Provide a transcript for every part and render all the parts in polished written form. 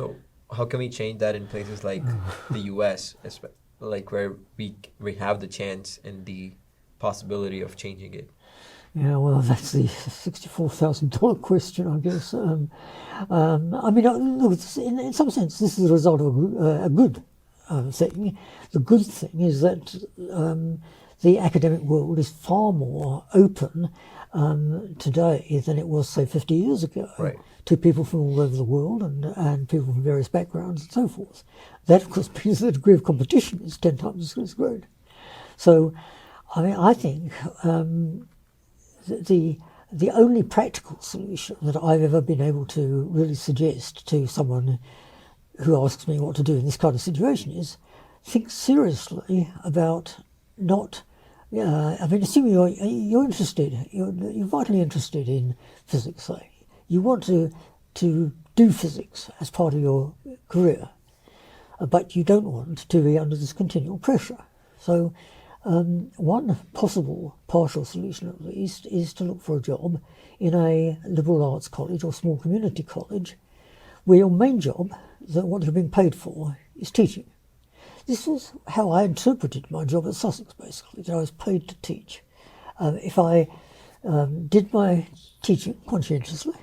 So how can we change that in places like the U.S., like where we have the chance and the possibility of changing it? Yeah, well, that's the $64,000 question, I guess. I mean, look, in some sense, this is the result of a good thing. The good thing is that the academic world is far more open today than it was, say, 50 years ago, Right. to people from all over the world and people from various backgrounds and so forth. That, of course, means the degree of competition is 10 times as great. So, I mean, I think the only practical solution that I've ever been able to really suggest to someone who asks me what to do in this kind of situation is think seriously about not. I mean, assuming you're interested, you're vitally interested in physics, say, you want to do physics as part of your career, but you don't want to be under this continual pressure. So one possible partial solution, at least, is to look for a job in a liberal arts college or small community college where your main job, what you're being paid for, is teaching. This was how I interpreted my job at Sussex, basically, that I was paid to teach. If I did my teaching conscientiously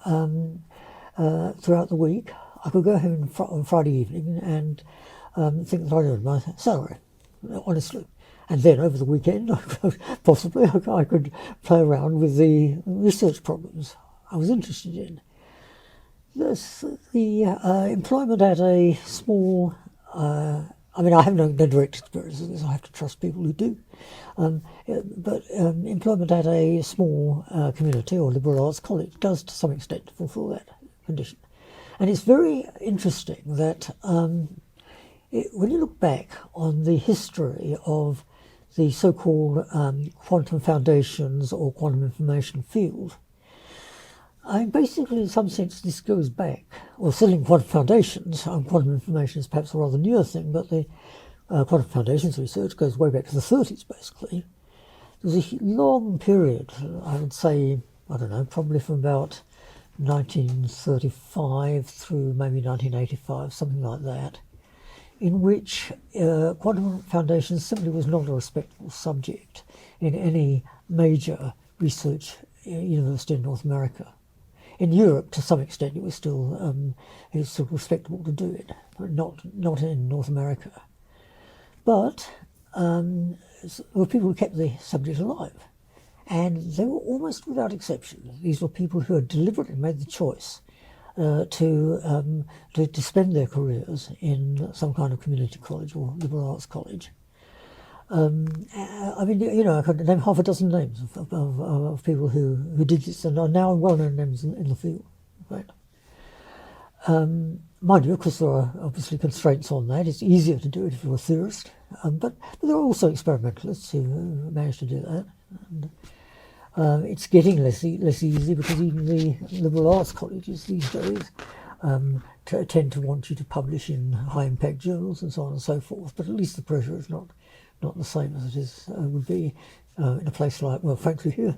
throughout the week, I could go home on Friday evening and think that I'd earned my salary, honestly. And then over the weekend, possibly, I could play around with the research problems I was interested in. The employment at a small, I mean, I have no direct experience of this, I have to trust people who do. But employment at a small community or liberal arts college does to some extent fulfill that condition. And it's very interesting that when you look back on the history of the so-called quantum foundations or quantum information field, basically, in some sense, this goes back, well, certainly in quantum foundations, quantum information is perhaps a rather newer thing, but the quantum foundations research goes way back to the 30s, basically. There was a long period, I would say, I don't know, probably from about 1935 through maybe 1985, something like that, in which quantum foundations simply was not a respectable subject in any major research university in North America. In Europe, to some extent, it was still respectable to do it, but not in North America. But there were people who kept the subject alive, and they were almost without exception. These were people who had deliberately made the choice to spend their careers in some kind of community college or liberal arts college. I mean, I could name half a dozen names of people who did this and are now well-known names in the field. Right? Mind you, of course, there are obviously constraints on that. It's easier to do it if you're a theorist, but there are also experimentalists who manage to do that. And, it's getting less easy because even the liberal arts colleges these days tend to want you to publish in high-impact journals and so on and so forth. But at least the pressure is not the same as it would be in a place like, well, frankly, here.